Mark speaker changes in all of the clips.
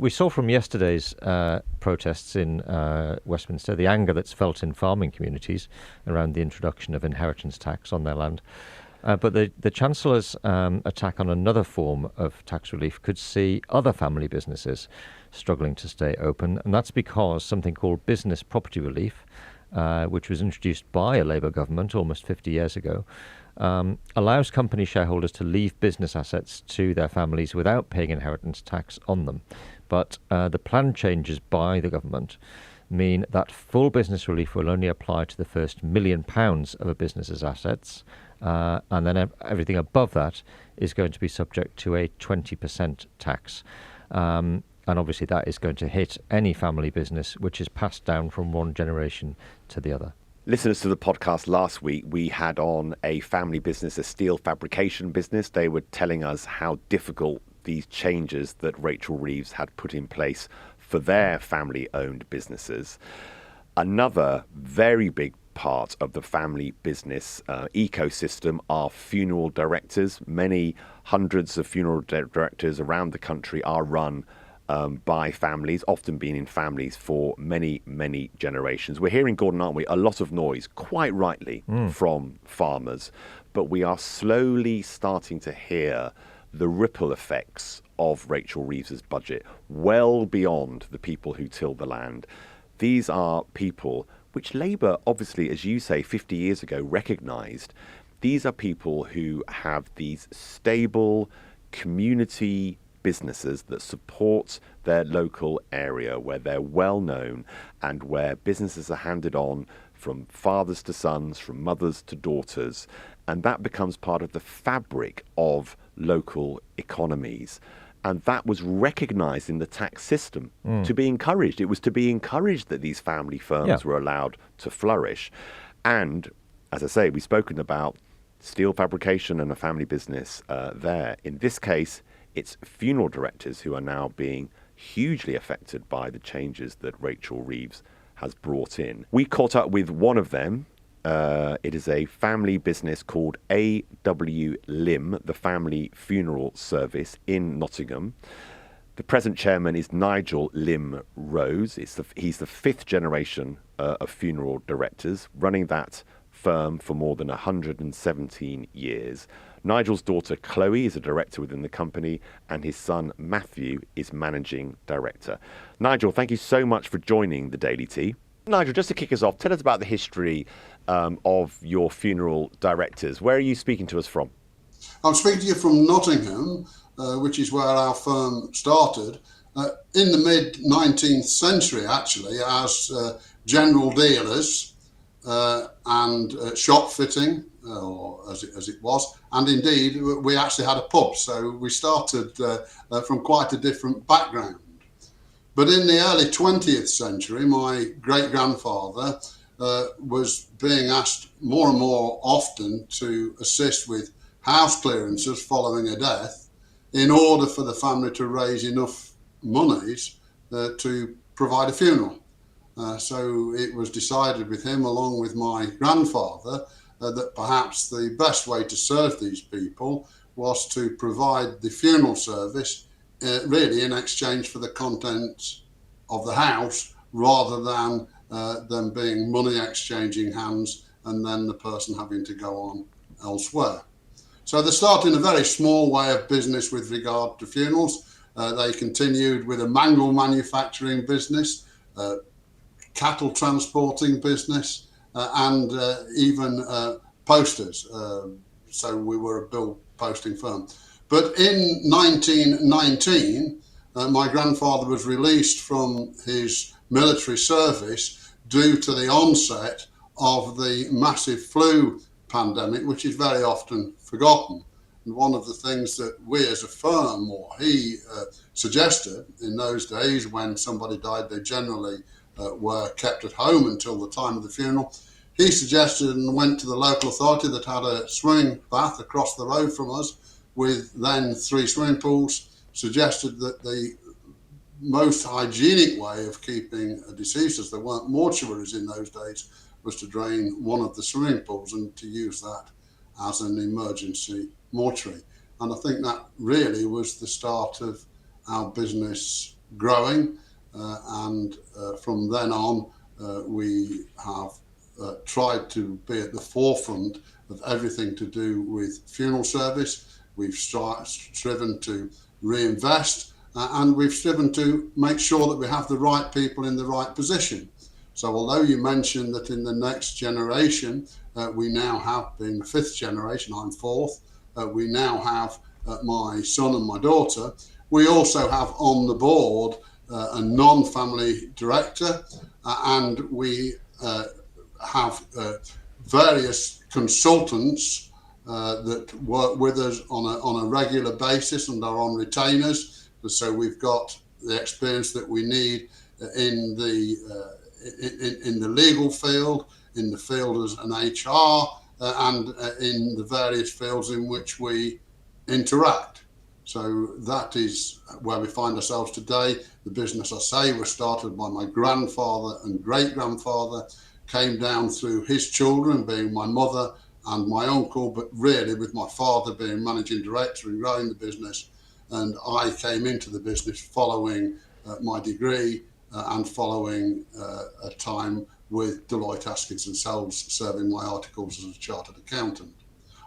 Speaker 1: We saw from yesterday's protests in Westminster the anger that's felt in farming communities around the introduction of inheritance tax on their land. But the Chancellor's attack on another form of tax relief could see other family businesses struggling to stay open, and that's because something called business property relief, which was introduced by a Labour government almost 50 years ago, allows company shareholders to leave business assets to their families without paying inheritance tax on them. But the planned changes by the government mean that full business relief will only apply to the first £1 million of a business's assets, and then everything above that is going to be subject to a 20% tax. And obviously that is going to hit any family business which is passed down from one generation to the other.
Speaker 2: Listeners to the podcast last week, we had on a family business, a steel fabrication business. They were telling us how difficult these changes that Rachel Reeves had put in place for their family-owned businesses. Another very big part of the family business ecosystem are funeral directors. Many hundreds of funeral directors around the country are run by families, often been in families for many, many generations. We're hearing, Gordon, aren't we, a lot of noise, quite rightly, from farmers, but we are slowly starting to hear the ripple effects of Rachel Reeves's budget well beyond the people who till the land. These are people which Labour, obviously, as you say, 50 years ago recognised. These are people who have these stable community businesses that support their local area, where they're well known and where businesses are handed on from fathers to sons, from mothers to daughters, and that becomes part of the fabric of local economies. And that was recognised in the tax system to be encouraged. It was to be encouraged that these family firms were allowed to flourish. And, as I say, we've spoken about steel fabrication and a family business there. In this case, it's funeral directors who are now being hugely affected by the changes that Rachel Reeves has brought in. We caught up with one of them. It is a family business called AW Lim, the Family Funeral Service in Nottingham. The present chairman is Nigel Lim Rose. He's the fifth generation of funeral directors, running that firm for more than 117 years. Nigel's daughter Chloe is a director within the company, and his son Matthew is managing director. Nigel, thank you so much for joining the Daily Tea. Nigel, just to kick us off, tell us about the history of your funeral directors. Where are you speaking to us from?
Speaker 3: I'm speaking to you from Nottingham, which is where our firm started in the mid-19th century, actually, as general dealers and shop fitting, or as it was. And indeed, we actually had a pub, so we started from quite a different background. But in the early 20th century, my great-grandfather was being asked more and more often to assist with house clearances following a death in order for the family to raise enough monies to provide a funeral. So it was decided with him, along with my grandfather, that perhaps the best way to serve these people was to provide the funeral service really in exchange for the contents of the house, rather than them being money exchanging hands and then the person having to go on elsewhere. So they started in a very small way of business with regard to funerals. They continued with a mangle manufacturing business, cattle transporting business, and even posters. So we were a bill posting firm. But in 1919, my grandfather was released from his military service due to the onset of the massive flu pandemic, which is very often forgotten. And one of the things that we as a firm, or he, suggested in those days when somebody died, they generally were kept at home until the time of the funeral. He suggested and went to the local authority that had a swimming bath across the road from us with then 3 swimming pools, suggested that the most hygienic way of keeping a deceased, as there weren't mortuaries in those days, was to drain one of the swimming pools and to use that as an emergency mortuary. And I think that really was the start of our business growing, and from then on, we have tried to be at the forefront of everything to do with funeral service. We've striven to reinvest, and we've striven to make sure that we have the right people in the right position. So although you mentioned that in the next generation, we now have, being the fifth generation, I'm fourth, we now have my son and my daughter, we also have on the board a non-family director, and we have various consultants that work with us on a regular basis and are on retainers. So we've got the experience that we need in the legal field, in the field as an HR, and in the various fields in which we interact. So that is where we find ourselves today. The business, I say, was started by my grandfather and great-grandfather, came down through his children, being my mother and my uncle, but really with my father being managing director and growing the business. And I came into the business following my degree and following a time with Deloitte Haskins and Sells, serving my articles as a chartered accountant.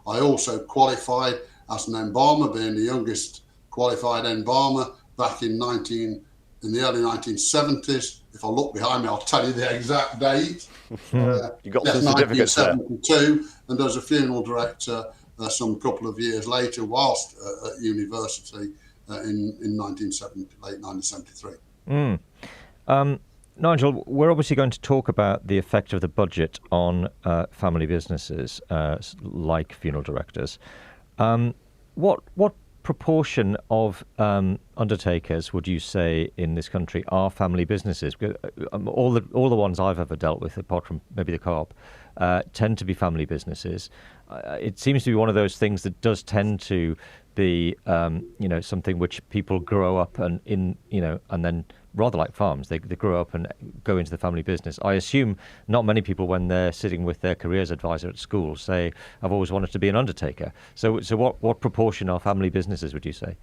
Speaker 3: I also qualified as an embalmer, being the youngest qualified embalmer back in the early 1970s. If I look behind me, I'll tell you the exact date.
Speaker 2: You got some certificates there.
Speaker 3: 1972, and as a funeral director some couple of years later, whilst at university in late 1973.
Speaker 1: Nigel, we're obviously going to talk about the effect of the budget on family businesses like funeral directors. What proportion of undertakers would you say in this country are family businesses? Because all the ones I've ever dealt with, apart from maybe the co-op, tend to be family businesses. It seems to be one of those things that does tend to be something which people grow up and then rather like farms, they grow up and go into the family business. I assume not many people, when they're sitting with their careers advisor at school, say, I've always wanted to be an undertaker. So what proportion are family businesses, would you say?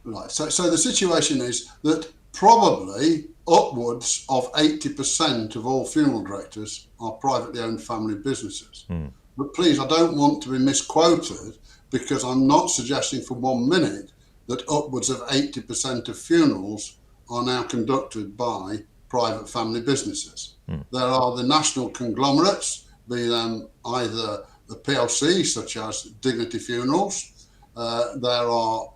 Speaker 3: Right. So the situation is that probably upwards of 80% of all funeral directors are privately owned family businesses. But please, I don't want to be misquoted, because I'm not suggesting for 1 minute that upwards of 80% of funerals are now conducted by private family businesses. There are the national conglomerates, be them either the PLC, such as Dignity Funerals. There are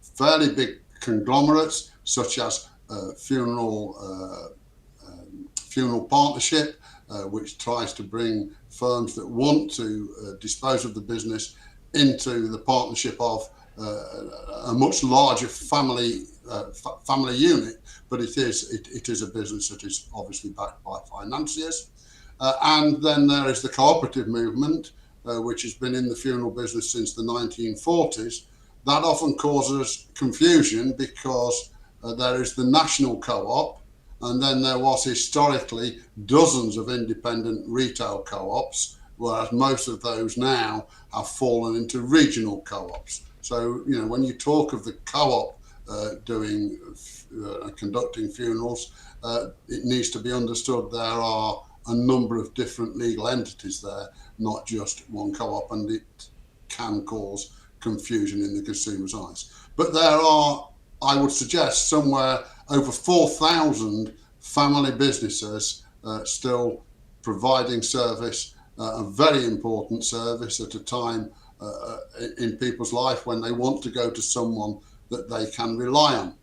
Speaker 3: fairly big conglomerates, such as Funeral Partnership, which tries to bring firms that want to dispose of the business into the partnership of a much larger family unit, but it is a business that is obviously backed by financiers. And then there is the cooperative movement, which has been in the funeral business since the 1940s. That often causes confusion because there is the national co-op, and then there was historically dozens of independent retail co-ops, whereas most of those now have fallen into regional co-ops. So, when you talk of the co-op conducting funerals, it needs to be understood there are a number of different legal entities there, not just one co-op, and it can cause confusion in the consumer's eyes. But there are, I would suggest, somewhere over 4,000 family businesses still providing service, a very important service at a time in people's life when they want to go to someone that they can rely on.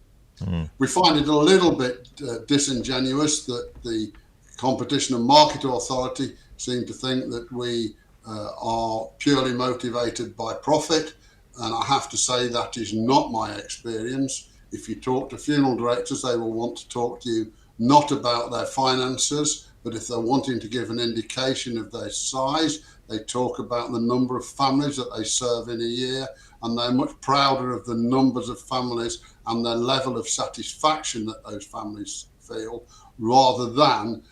Speaker 3: We find it a little bit disingenuous that the Competition and Market Authority seem to think that we are purely motivated by profit, and I have to say that is not my experience. If you talk to funeral directors, they will want to talk to you not about their finances, but if they're wanting to give an indication of their size, they talk about the number of families that they serve in a year, and they're much prouder of the numbers of families and their level of satisfaction that those families feel, rather than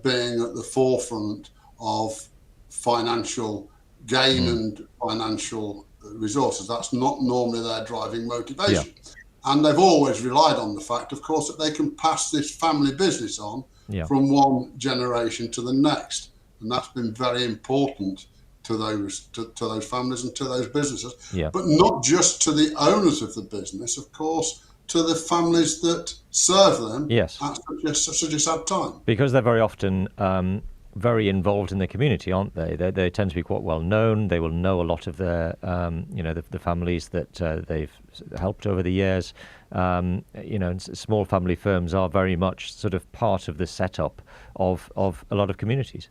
Speaker 3: being at the forefront of financial gain and financial resources. That's not normally their driving motivation. And they've always relied on the fact, of course, that they can pass this family business on
Speaker 1: Yeah.
Speaker 3: from one generation to the next. And that's been very important to those families and to those businesses.
Speaker 1: Yeah.
Speaker 3: But not just to the owners of the business, of course, to the families that serve them
Speaker 1: Yes.
Speaker 3: at such a sad time.
Speaker 1: Because they're very often very involved in the community, aren't they? They tend to be quite well known. They will know a lot of their, the families that they've helped over the years. Small family firms are very much sort of part of the setup of a lot of communities.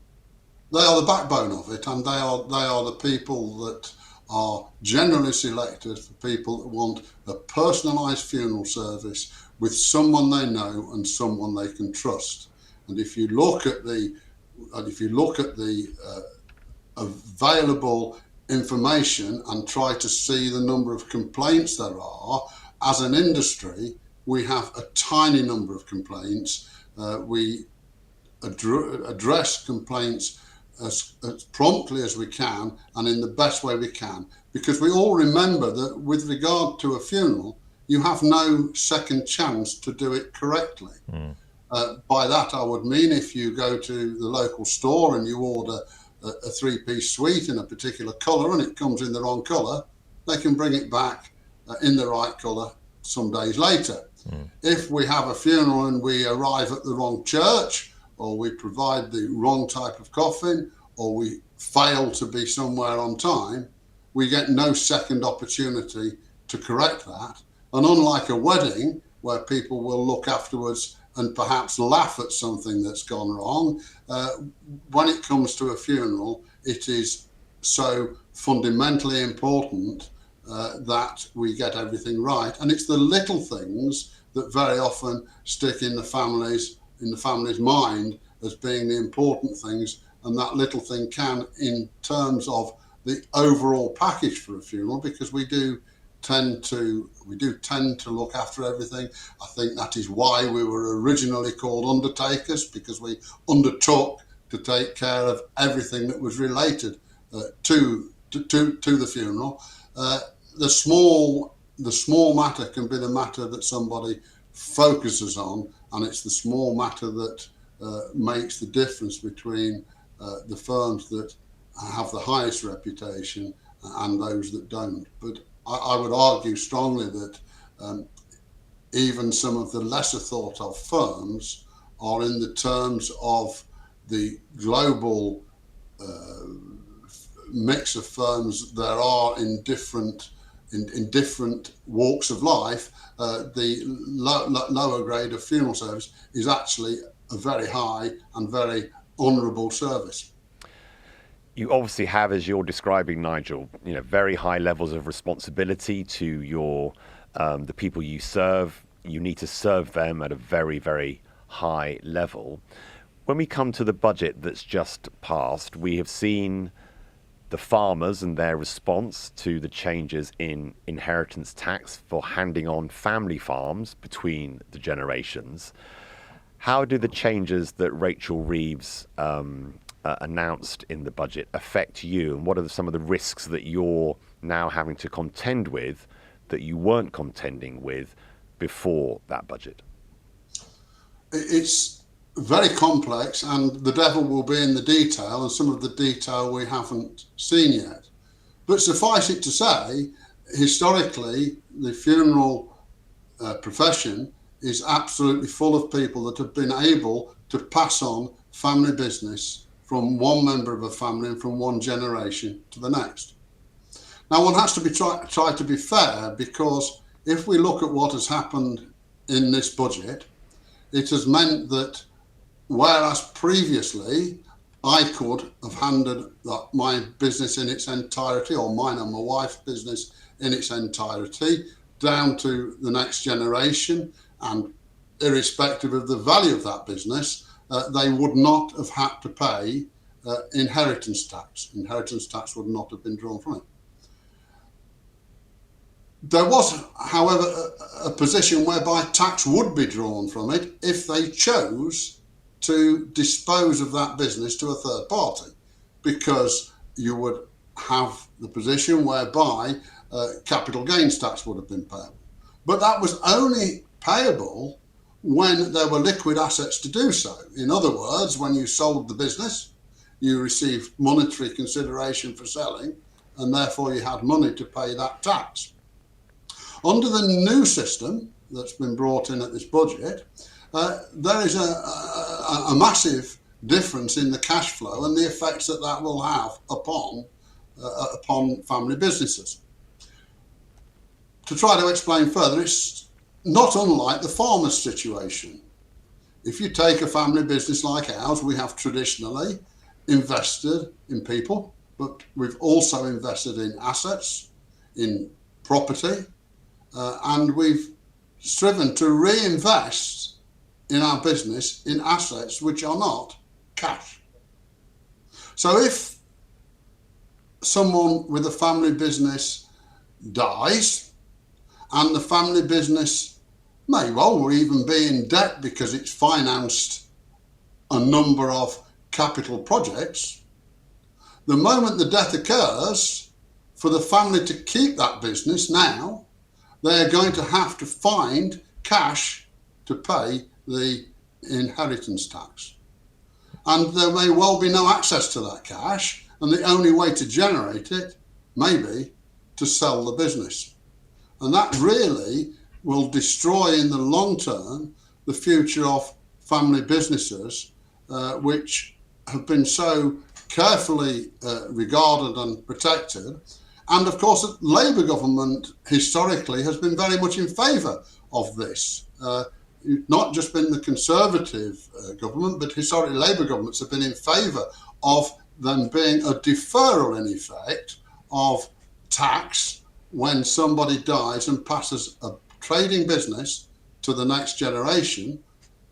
Speaker 3: They are the backbone of it, and they are the people that are generally selected for people that want a personalised funeral service with someone they know and someone they can trust. And if you look at the available information and try to see the number of complaints there are, as an industry, we have a tiny number of complaints. We address complaints as promptly as we can and in the best way we can, because we all remember that with regard to a funeral, you have no second chance to do it correctly. By that I would mean if you go to the local store and you order a three-piece suite in a particular colour and it comes in the wrong colour, they can bring it back in the right colour some days later. If we have a funeral and we arrive at the wrong church, or we provide the wrong type of coffin, or we fail to be somewhere on time, we get no second opportunity to correct that. And unlike a wedding, where people will look afterwards and perhaps laugh at something that's gone wrong, when it comes to a funeral, it is so fundamentally important that we get everything right. And it's the little things that very often stick in the family's mind as being the important things, and that little thing can, in terms of the overall package for a funeral, because we do tend to look after everything. I think that is why we were originally called undertakers, because we undertook to take care of everything that was related to the funeral. The small matter can be the matter that somebody focuses on, and it's the small matter that makes the difference between the firms that have the highest reputation and those that don't. But I would argue strongly that even some of the lesser thought of firms are in the terms of the global mix of firms there are in different walks of life. The lower grade of funeral service is actually a very high and very honourable service.
Speaker 2: You obviously have, as you're describing, Nigel, very high levels of responsibility to your the people you serve. You need to serve them at a very, very high level. When we come to the budget that's just passed, we have seen the farmers and their response to the changes in inheritance tax for handing on family farms between the generations. How do the changes that Rachel Reeves announced in the budget affect you, and what are some of the risks that you're now having to contend with that you weren't contending with before that budget?
Speaker 3: It's very complex, and the devil will be in the detail, and some of the detail we haven't seen yet. But suffice it to say, historically, the funeral profession is absolutely full of people that have been able to pass on family business from one member of a family and from one generation to the next. Now, one has to try to be fair, because if we look at what has happened in this budget, it has meant that whereas previously I could have handed my business in its entirety, or mine and my wife's business in its entirety, down to the next generation, and irrespective of the value of that business, they would not have had to pay inheritance tax. Inheritance tax would not have been drawn from it. There was, however, a position whereby tax would be drawn from it if they chose to dispose of that business to a third party, because you would have the position whereby capital gains tax would have been payable. But that was only payable when there were liquid assets to do so. In other words, when you sold the business, you received monetary consideration for selling, and therefore you had money to pay that tax. Under the new system that's been brought in at this budget, there is a massive difference in the cash flow and the effects that that will have upon family businesses. To try to explain further, it's not unlike the farmer's situation. If you take a family business like ours, we have traditionally invested in people, but we've also invested in assets, in property, and we've striven to reinvest in our business in assets which are not cash. So if someone with a family business dies, and the family business may well even be in debt because it's financed a number of capital projects, the moment the death occurs, for the family to keep that business now, they're going to have to find cash to pay the inheritance tax. And there may well be no access to that cash, and the only way to generate it may be to sell the business. And that really will destroy in the long term the future of family businesses, which have been so carefully regarded and protected. And of course, the Labour government historically has been very much in favour of this. Not just been the Conservative government, but historically Labour governments have been in favour of them being a deferral, in effect, of tax when somebody dies and passes a trading business to the next generation,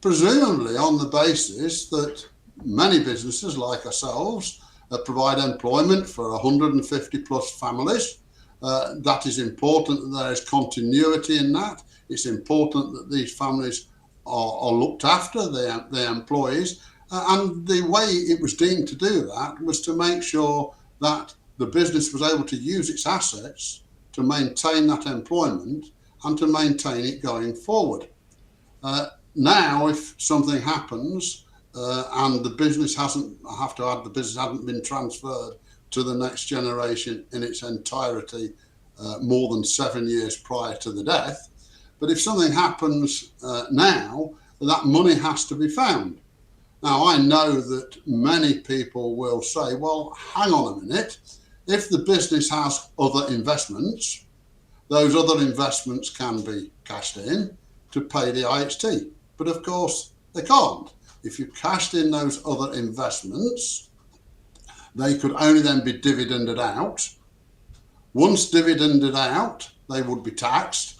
Speaker 3: presumably on the basis that many businesses like ourselves provide employment for 150 plus families. That is important that there is continuity in that. It's important that these families are looked after, their employees, and the way it was deemed to do that was to make sure that the business was able to use its assets to maintain that employment and to maintain it going forward. Now, if something happens and the business the business hasn't been transferred to the next generation in its entirety more than 7 years prior to the death, but if something happens now, that money has to be found. Now, I know that many people will say, well, hang on a minute. If the business has other investments, those other investments can be cashed in to pay the IHT. But of course, they can't. If you cashed in those other investments, they could only then be dividended out. Once dividended out, they would be taxed.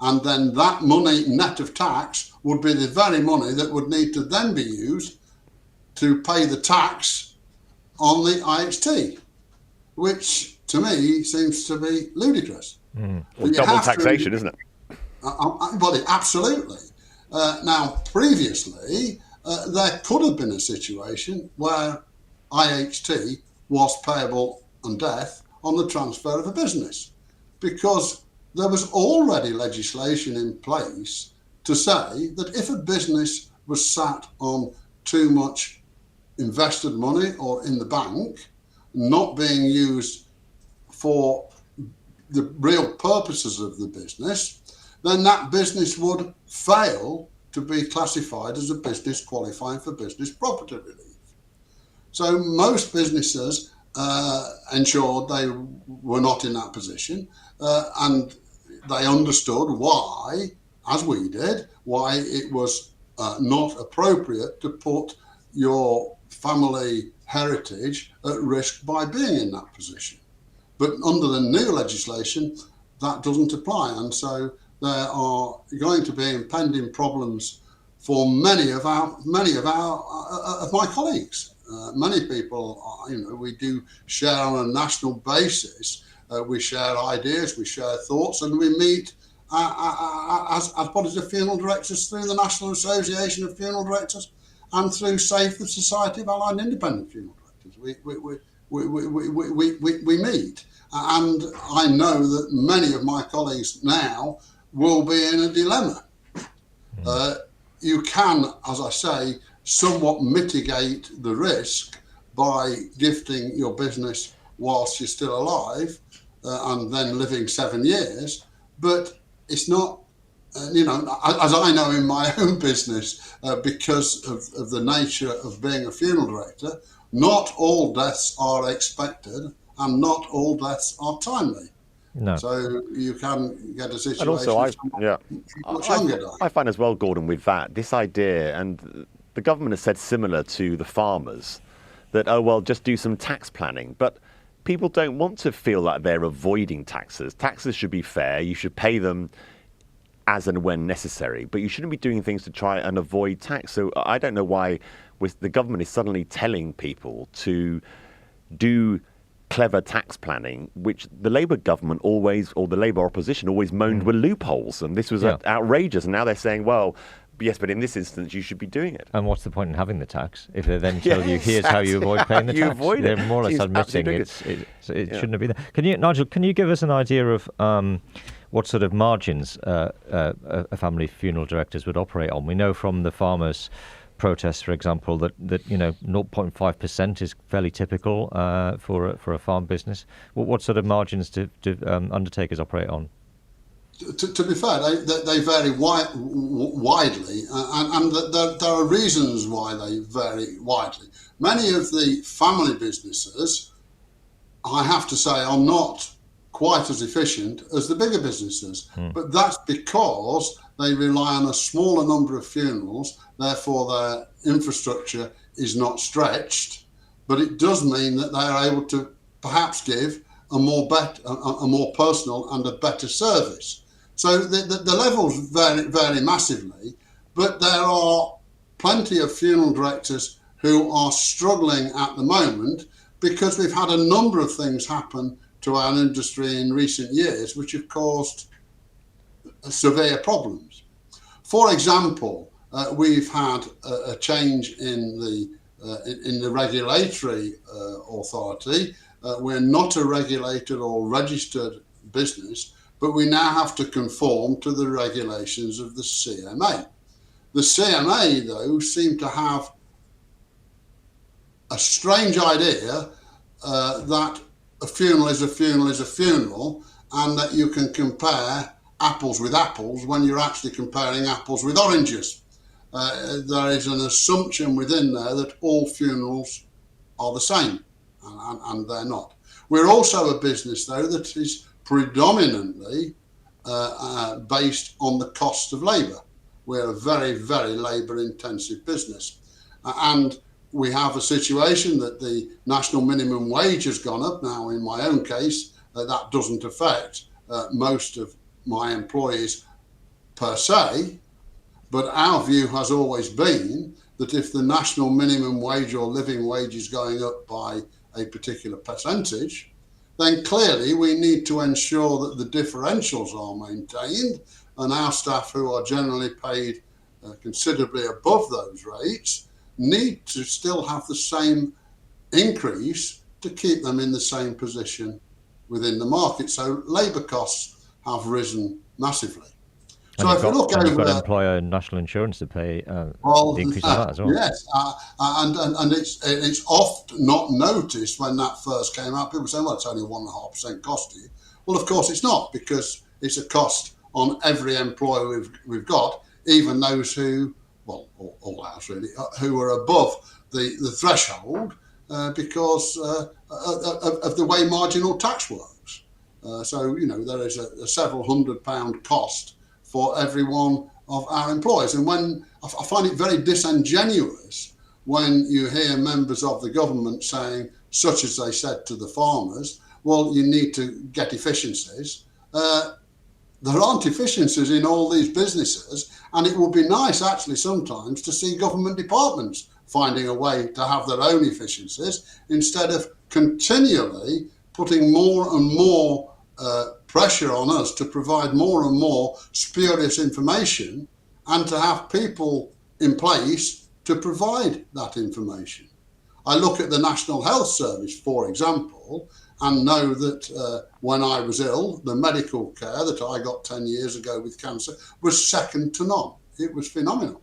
Speaker 3: And then that money, net of tax, would be the very money that would need to then be used to pay the tax on the IHT, which to me seems to be ludicrous.
Speaker 2: Well, double taxation, isn't it?
Speaker 3: Well, absolutely. Now, previously, there could have been a situation where IHT was payable on death on the transfer of a business, because there was already legislation in place to say that if a business was sat on too much invested money or in the bank, not being used for the real purposes of the business, then that business would fail to be classified as a business qualifying for business property relief. So most businesses ensured they were not in that position, and they understood why, as we did, why it was not appropriate to put your family heritage at risk by being in that position. But under the new legislation, that doesn't apply, and so there are going to be impending problems for many of my colleagues. Many people, we do share on a national basis. We share ideas, we share thoughts, and we meet as bodies of funeral directors through the National Association of Funeral Directors and through SAFE, the Society of Allied and Independent Funeral Directors. We meet, and I know that many of my colleagues now will be in a dilemma. You can, as I say, somewhat mitigate the risk by gifting your business whilst you're still alive and then living 7 years, but it's not, as I know in my own business, because of the nature of being a funeral director, not all deaths are expected and not all deaths are timely.
Speaker 1: No.
Speaker 3: So you can get a situation.
Speaker 2: And also, I find as well, Gordon, with that, this idea, and the government has said similar to the farmers, that, oh, well, just do some tax planning. But people don't want to feel like they're avoiding taxes. Taxes should be fair. You should pay them as and when necessary, but you shouldn't be doing things to try and avoid tax. So I don't know why the government is suddenly telling people to do clever tax planning, which the Labour government always, or the Labour opposition always moaned were loopholes, and this was outrageous. And now they're saying, well, yes, but in this instance, you should be doing it.
Speaker 1: And what's the point in having the tax if they then tell you, here's how you avoid paying the tax? They're more or less admitting it shouldn't have been there. Nigel, can you give us an idea of what sort of margins a family funeral directors would operate on? We know from the farmers' protests, for example, that 0.5% is fairly typical for a farm business. What sort of margins do undertakers operate on?
Speaker 3: To be fair, they vary widely, and there are reasons why they vary widely. Many of the family businesses, I have to say, are not quite as efficient as the bigger businesses, but that's because they rely on a smaller number of funerals, therefore their infrastructure is not stretched, but it does mean that they are able to perhaps give a more personal and a better service. So the levels vary massively, but there are plenty of funeral directors who are struggling at the moment because we've had a number of things happen to our industry in recent years which have caused severe problems. For example, we've had a change in the regulatory authority. We're not a regulated or registered business, but we now have to conform to the regulations of the CMA. The CMA, though, seem to have a strange idea that a funeral is a funeral is a funeral, and that you can compare apples with apples when you're actually comparing apples with oranges. There is an assumption within there that all funerals are the same, and they're not. We're also a business, though, that is predominantly based on the cost of labour. We're a very, very labour-intensive business. And we have a situation that the national minimum wage has gone up. Now, in my own case, that doesn't affect most of my employees per se, but our view has always been that if the national minimum wage or living wage is going up by a particular percentage, then clearly we need to ensure that the differentials are maintained, and our staff, who are generally paid considerably above those rates, need to still have the same increase to keep them in the same position within the market. So labour costs have risen massively.
Speaker 1: And so if you look over, you've got employer national insurance to pay the increase of that as well.
Speaker 3: Yes, and it's oft not noticed when that first came out. People say, well, it's only 1.5% cost to you. Well, of course it's not, because it's a cost on every employer we've got, even those who, well, all ours really, who are above the threshold because of the way marginal tax works. So, there is a several £100 cost for every one of our employees. And when I find it very disingenuous when you hear members of the government saying, such as they said to the farmers, well, you need to get efficiencies. There aren't efficiencies in all these businesses, and it would be nice actually sometimes to see government departments finding a way to have their own efficiencies instead of continually putting more and more pressure on us to provide more and more spurious information and to have people in place to provide that information. I look at the National Health Service, for example, and know that when I was ill, the medical care that I got 10 years ago with cancer was second to none. It was phenomenal.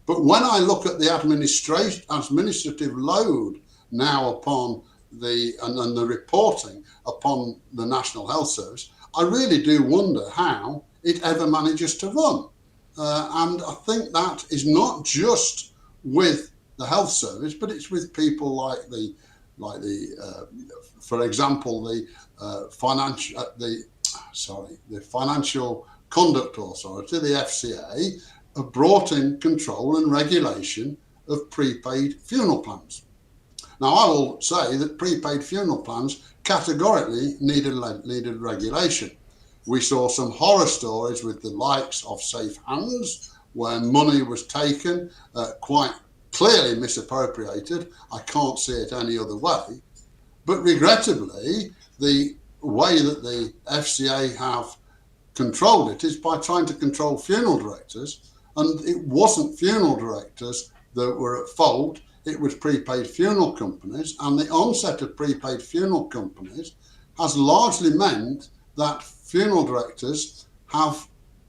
Speaker 3: But when I look at the administrative load now upon and the reporting upon the National Health Service, I really do wonder how it ever manages to run. And I think that is not just with the health service, but it's with people like for example, the Financial Conduct Authority, the FCA, have brought in control and regulation of prepaid funeral plans. Now, I will say that prepaid funeral plans categorically needed regulation. We saw some horror stories with the likes of Safe Hands, where money was taken, quite clearly misappropriated. I can't see it any other way. But regrettably, the way that the FCA have controlled it is by trying to control funeral directors. And it wasn't funeral directors that were at fault, it was prepaid funeral companies. And the onset of prepaid funeral companies has largely meant that funeral directors have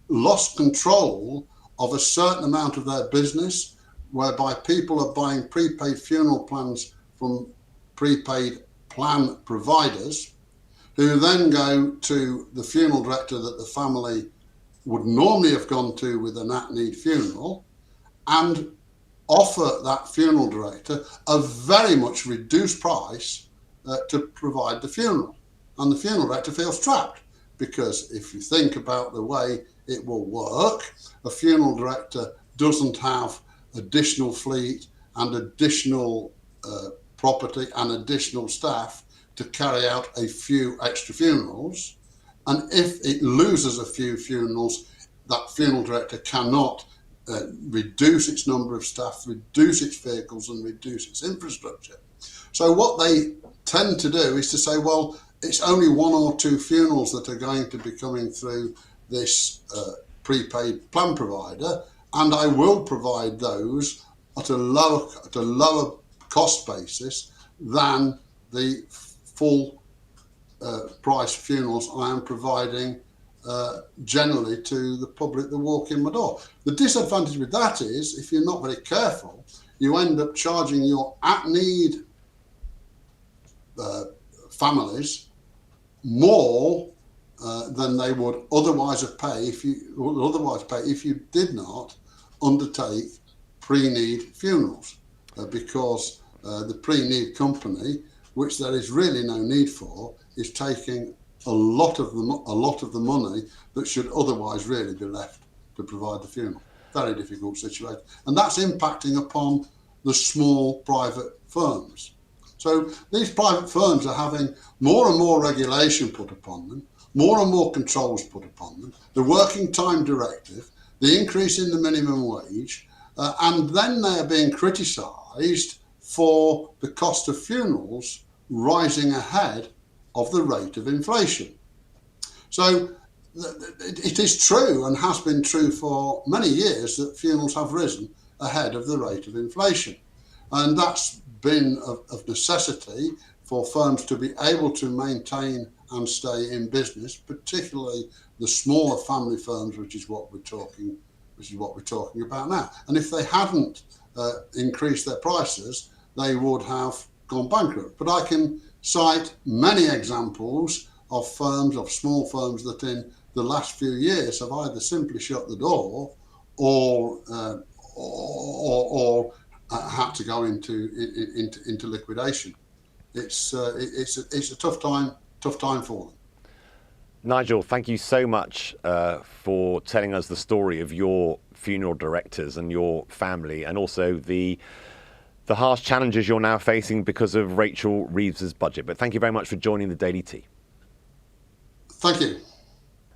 Speaker 3: lost control of a certain amount of their business, whereby people are buying prepaid funeral plans from prepaid plan providers, who then go to the funeral director that the family would normally have gone to with an at-need funeral, and offer that funeral director a very much reduced price to provide the funeral. And the funeral director feels trapped, because if you think about the way it will work, a funeral director doesn't have additional fleet and additional property and additional staff to carry out a few extra funerals. And if it loses a few funerals, that funeral director cannot reduce its number of staff, reduce its vehicles, and reduce its infrastructure. So what they tend to do is to say, well, it's only one or two funerals that are going to be coming through this prepaid plan provider, and I will provide those at a lower cost basis than the full price funerals I am providing generally to the public that walk in my door. The disadvantage with that is, if you're not very careful, you end up charging your at-need families more than they would otherwise pay if you did not undertake pre-need funerals, because the pre-need company, which there is really no need for, is taking a lot of the money that should otherwise really be left to provide the funeral. Very difficult situation, and that's impacting upon the small private firms. So these private firms are having more and more regulation put upon them, more and more controls put upon them, the working time directive, the increase in the minimum wage, and then they are being criticised for the cost of funerals rising ahead of the rate of inflation. So it is true, and has been true for many years, that funerals have risen ahead of the rate of inflation. And that's been of necessity for firms to be able to maintain and stay in business, particularly the smaller family firms, which is what we're talking about now. And if they hadn't increased their prices, they would have gone bankrupt. But I can cite many examples of firms, of small firms, that in the last few years have either simply shut the door or had to go into liquidation. It's a tough time for them.
Speaker 2: Nigel, thank you so much for telling us the story of your funeral directors and your family, and also the harsh challenges you're now facing because of Rachel Reeves's budget. But thank you very much for joining the Daily Tea.
Speaker 3: Thank you.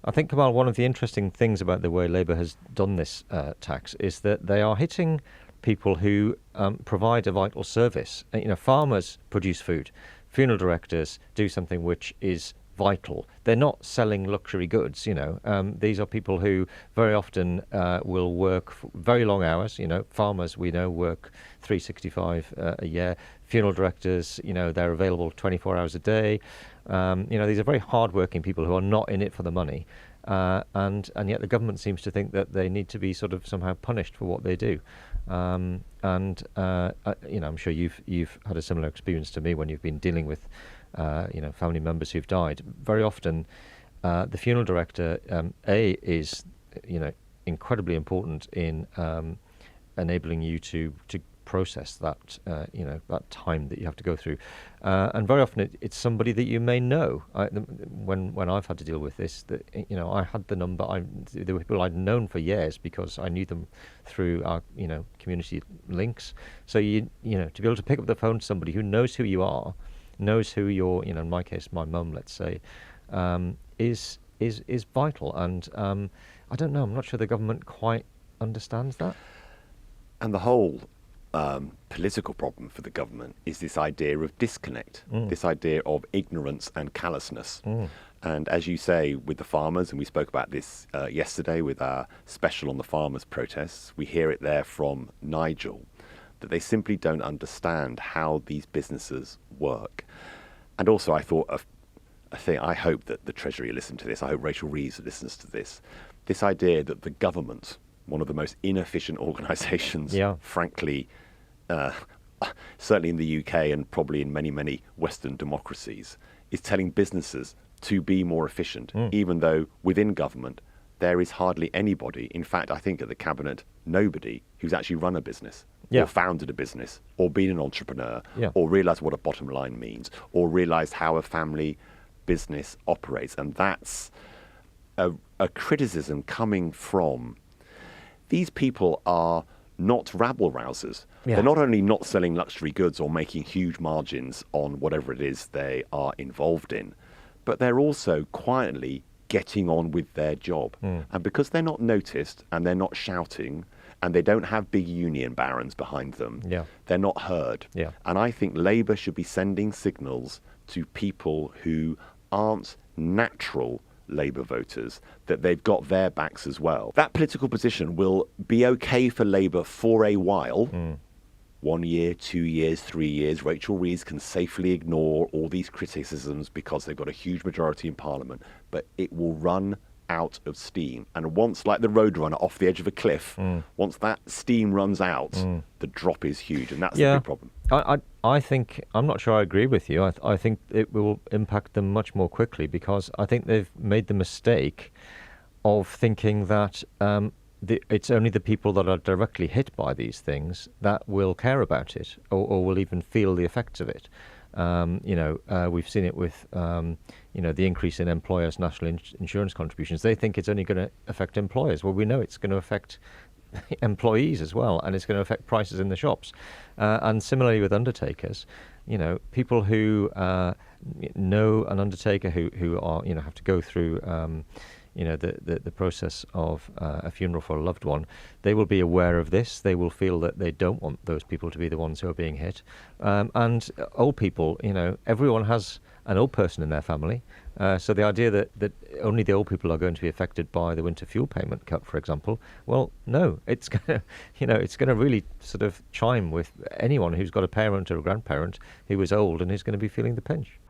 Speaker 1: I think, Kamal, one of the interesting things about the way Labour has done this tax is that they are hitting people who provide a vital service. Farmers produce food. Funeral directors do something which is vital. They're not selling luxury goods, These are people who very often will work very long hours. Farmers, we know, work 365 a year. Funeral directors, they're available 24 hours a day. These are very hard-working people who are not in it for the money. And yet the government seems to think that they need to be sort of somehow punished for what they do. I'm sure you've had a similar experience to me when you've been dealing with family members who've died. Very often, the funeral director is incredibly important in enabling you to process that that time that you have to go through, and very often it's somebody that you may know. When I've had to deal with this, that I had the number. There were people I'd known for years because I knew them through our community links. So to be able to pick up the phone to somebody who knows who you are, knows who you're, in my case, my mum, let's say, is vital. And I don't know. I'm not sure the government quite understands that.
Speaker 2: And the whole political problem for the government is this idea of disconnect, this idea of ignorance and callousness. And as you say, with the farmers, and we spoke about this yesterday with our special on the farmers' protests, we hear it there from Nigel, that they simply don't understand how these businesses work. And also I hope that the Treasury listen to this. I hope Rachel Reeves listens to this. This idea that the government, one of the most inefficient organisations, frankly, certainly in the UK and probably in many, many Western democracies, is telling businesses to be more efficient, even though within government there is hardly anybody, in fact, I think at the cabinet, nobody who's actually run a business or founded a business or been an entrepreneur or realised what a bottom line means or realised how a family business operates. And that's a criticism coming from these people are not rabble-rousers. They're not only not selling luxury goods or making huge margins on whatever it is they are involved in, but they're also quietly getting on with their job. And because they're not noticed and they're not shouting and they don't have big union barons behind them, they're not heard. And I think Labour should be sending signals to people who aren't natural Labour voters that they've got their backs as well. That political position will be okay for Labour for a while. 1 year, 2 years, 3 years. Rachel Reeves can safely ignore all these criticisms because they've got a huge majority in Parliament, but it will run out of steam. And once, like the roadrunner off the edge of a cliff, once that steam runs out, the drop is huge, and that's the big problem.
Speaker 1: I think, I'm not sure I agree with you. I think it will impact them much more quickly because I think they've made the mistake of thinking that it's only the people that are directly hit by these things that will care about it or will even feel the effects of it. We've seen it with, the increase in employers' national insurance contributions. They think it's only going to affect employers. Well, we know it's going to affect employees as well, and it's going to affect prices in the shops. And similarly with undertakers, people who know an undertaker who are, have to go through, the process of a funeral for a loved one, they will be aware of this. They will feel that they don't want those people to be the ones who are being hit. And old people, everyone has an old person in their family. So the idea that only the old people are going to be affected by the winter fuel payment cut, for example, well, no, it's going to really sort of chime with anyone who's got a parent or a grandparent who is old and who's going to be feeling the pinch.